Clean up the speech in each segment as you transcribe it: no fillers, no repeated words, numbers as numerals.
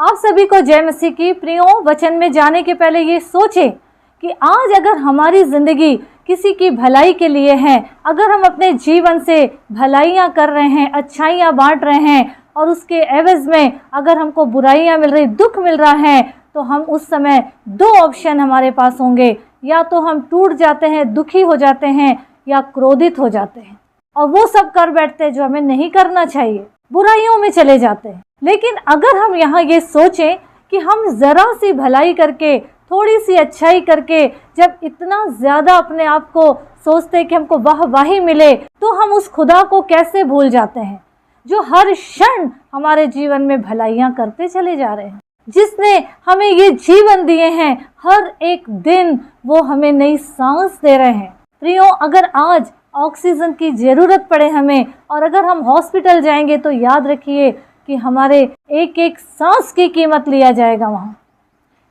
आप सभी को जय मसीह की। प्रियो, वचन में जाने के पहले ये सोचें कि आज अगर हमारी ज़िंदगी किसी की भलाई के लिए है, अगर हम अपने जीवन से भलाइयाँ कर रहे हैं, अच्छाइयाँ बांट रहे हैं और उसके एवज में अगर हमको बुराइयाँ मिल रही, दुख मिल रहा है, तो हम उस समय दो ऑप्शन हमारे पास होंगे। या तो हम टूट जाते हैं, दुखी हो जाते हैं, या क्रोधित हो जाते हैं और वो सब कर बैठते हैं जो हमें नहीं करना चाहिए, बुराइयों में चले जाते हैं। लेकिन अगर हम यहाँ ये सोचें कि हम ज़रा सी भलाई करके, थोड़ी सी अच्छाई करके, जब इतना ज़्यादा अपने आप को सोचते हैं कि हमको वाहवाही मिले, तो हम उस खुदा को कैसे भूल जाते हैं जो हर क्षण हमारे जीवन में भलाइयाँ करते चले जा रहे हैं, जिसने हमें ये जीवन दिए हैं। हर एक दिन वो हमें नई सांस दे रहे हैं। प्रियो, अगर आज ऑक्सीजन की ज़रूरत पड़े हमें, और अगर हम हॉस्पिटल जाएंगे, तो याद रखिए कि हमारे एक एक सांस की कीमत लिया जाएगा वहाँ।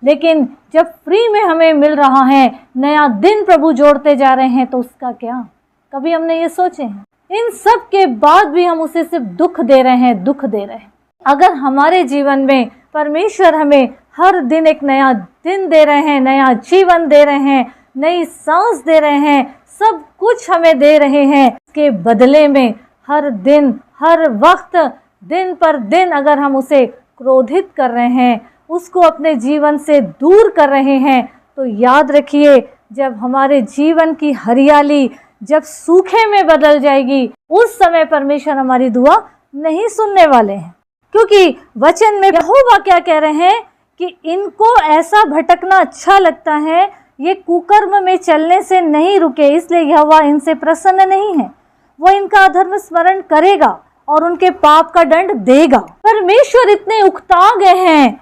लेकिन जब फ्री में हमें मिल रहा है, नया दिन प्रभु जोड़ते जा रहे हैं, तो उसका क्या कभी हमने ये सोचे हैं? इन सब के बाद भी हम उसे सिर्फ दुख दे रहे हैं, दुख दे रहे हैं। अगर हमारे जीवन में परमेश्वर हमें हर दिन एक नया दिन दे रहे हैं, नया जीवन दे रहे हैं, नई सांस दे रहे हैं, सब कुछ हमें दे रहे हैं, के बदले में हर दिन, हर वक्त, दिन पर दिन अगर हम उसे क्रोधित कर रहे हैं, उसको अपने जीवन से दूर कर रहे हैं, तो याद रखिए जब हमारे जीवन की हरियाली जब सूखे में बदल जाएगी, उस समय परमेश्वर हमारी दुआ नहीं सुनने वाले हैं। क्योंकि वचन में यहोवा क्या कह रहे हैं कि इनको ऐसा भटकना अच्छा लगता है, ये कुकर्म में चलने से नहीं रुके, इसलिए यहोवा इनसे प्रसन्न नहीं है। वो इनका अधर्म स्मरण करेगा और उनके पाप का दंड देगा। परमेश्वर इतने उकता गए हैं,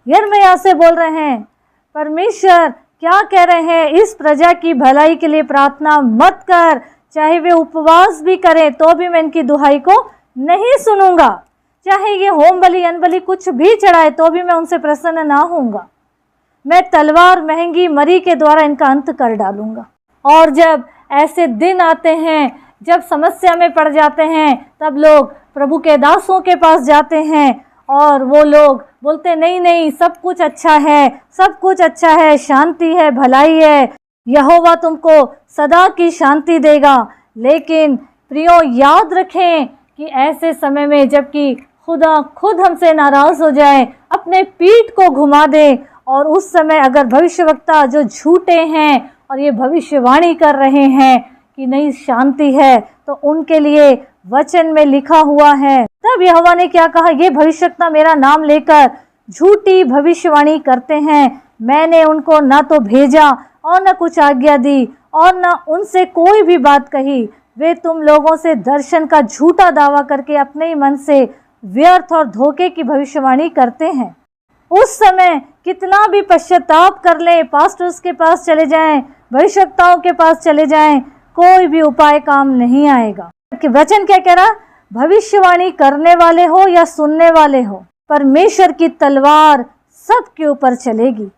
यिर्मयाह से बोल रहे हैं, परमेश्वर क्या कह रहे हैं, इस प्रजा की भलाई के लिए प्रार्थना मत कर, चाहे वे उपवास भी करें तो भी मैं इनकी दुहाई को नहीं सुनूंगा, चाहे ये होम बलि अनबलि कुछ भी चढ़ाए तो भी मैं उनसे प्रसन्न ना होऊंगा। मैं तलवार महंगी मरी के द्वारा इनका अंत कर डालूंगा। और जब ऐसे दिन आते हैं, जब समस्या में पड़ जाते हैं, तब लोग प्रभु के दासों के पास जाते हैं और वो लोग बोलते नहीं नहीं, सब कुछ अच्छा है, सब कुछ अच्छा है, शांति है, भलाई है, यहोवा तुमको सदा की शांति देगा। लेकिन प्रियो, याद रखें कि ऐसे समय में जबकि खुदा खुद हमसे नाराज़ हो जाए, अपने पीठ को घुमा दे, और उस समय अगर भविष्यवक्ता जो झूठे हैं और ये भविष्यवाणी कर रहे हैं कि नई शांति है, तो उनके लिए वचन में लिखा हुआ है, तब यहोवा ने क्या कहा, ये भविष्यवक्ता मेरा नाम लेकर झूठी भविष्यवाणी करते हैं, मैंने उनको ना तो भेजा और न कुछ आज्ञा दी और न उनसे कोई भी बात कही। वे तुम लोगों से दर्शन का झूठा दावा करके अपने ही मन से व्यर्थ और धोखे की भविष्यवाणी करते हैं। उस समय कितना भी पश्चाताप कर ले, पास्टर्स के पास चले जाएं, भविष्यवक्ताओं के पास चले जाएं, कोई भी उपाय काम नहीं आएगा। कि वचन क्या कह रहा, भविष्यवाणी करने वाले हो या सुनने वाले हो, परमेश्वर की तलवार सबके ऊपर चलेगी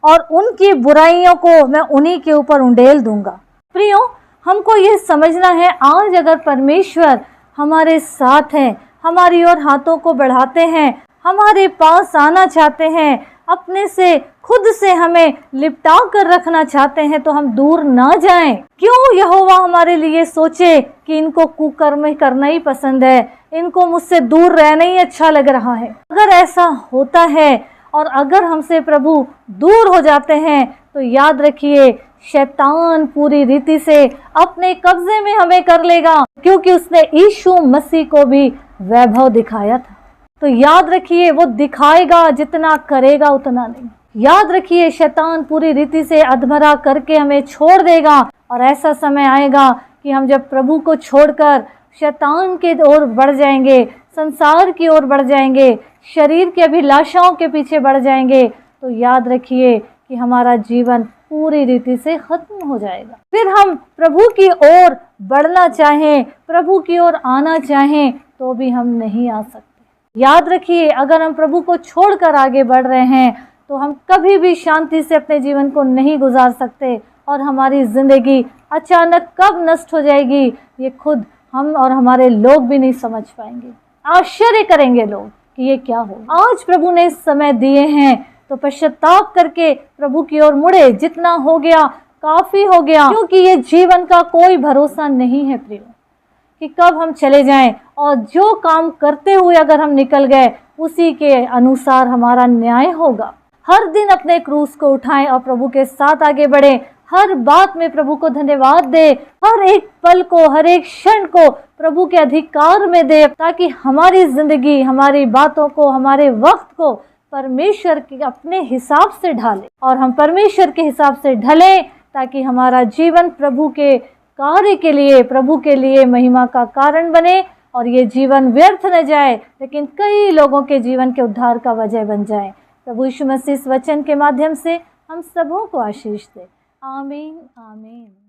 और उनकी बुराइयों को मैं उन्हीं के ऊपर उंडेल दूंगा। प्रियो, हमको ये समझना है, आज अगर परमेश्वर हमारे साथ हैं, हमारी ओर हाथों को बढ़ाते हैं, हमारे पास आना चाहते हैं, अपने से खुद से हमें लिपटा कर रखना चाहते हैं, तो हम दूर ना जाएं। क्यों यहोवा हमारे लिए सोचे कि इनको कुकर्म करना ही पसंद है, इनको मुझसे दूर रहना ही अच्छा लग रहा है? अगर ऐसा होता है और अगर हमसे प्रभु दूर हो जाते हैं, तो याद रखिए शैतान पूरी रीति से अपने कब्जे में हमें कर लेगा, क्योंकि उसने यीशु मसीह को भी वैभव दिखाया था। तो याद रखिए वो दिखाएगा, जितना करेगा उतना नहीं। याद रखिए शैतान पूरी रीति से अधमरा करके हमें छोड़ देगा, और ऐसा समय आएगा कि हम जब प्रभु को छोड़कर शैतान के ओर बढ़ जाएंगे, संसार की ओर बढ़ जाएंगे, शरीर की अभिलाषाओं के पीछे बढ़ जाएंगे, तो याद रखिए कि हमारा जीवन पूरी रीति से खत्म हो जाएगा। फिर हम प्रभु की ओर बढ़ना चाहें, प्रभु की ओर आना चाहें, तो भी हम नहीं आ सकते। याद रखिए अगर हम प्रभु को छोड़कर आगे बढ़ रहे हैं, तो हम कभी भी शांति से अपने जीवन को नहीं गुजार सकते, और हमारी ज़िंदगी अचानक कब नष्ट हो जाएगी, ये खुद हम और हमारे लोग भी नहीं समझ पाएंगे। आश्चर्य करेंगे लोग कि ये क्या हो। आज प्रभु ने समय दिए हैं तो पश्चाताप करके प्रभु की ओर मुड़े। जितना हो गया काफी हो गया, क्योंकि ये जीवन का कोई भरोसा नहीं है प्रियो कि कब हम चले जाएं, और जो काम करते हुए अगर हम निकल गए उसी के अनुसार हमारा न्याय होगा। हर दिन अपने क्रूस को उठाएं और प्रभु के साथ आगे बढ़े। हर बात में प्रभु को धन्यवाद दे, हर एक पल को, हर एक क्षण को प्रभु के अधिकार में दे, ताकि हमारी जिंदगी, हमारी बातों को, हमारे वक्त को परमेश्वर के अपने हिसाब से ढाले, और हम परमेश्वर के हिसाब से ढलें, ताकि हमारा जीवन प्रभु के कार्य के लिए, प्रभु के लिए महिमा का कारण बने, और ये जीवन व्यर्थ न जाए लेकिन कई लोगों के जीवन के उद्धार का वजह बन जाए। प्रभु यीशु मसीह इस वचन के माध्यम से हम सबों को आशीष दे। आमीन आमीन।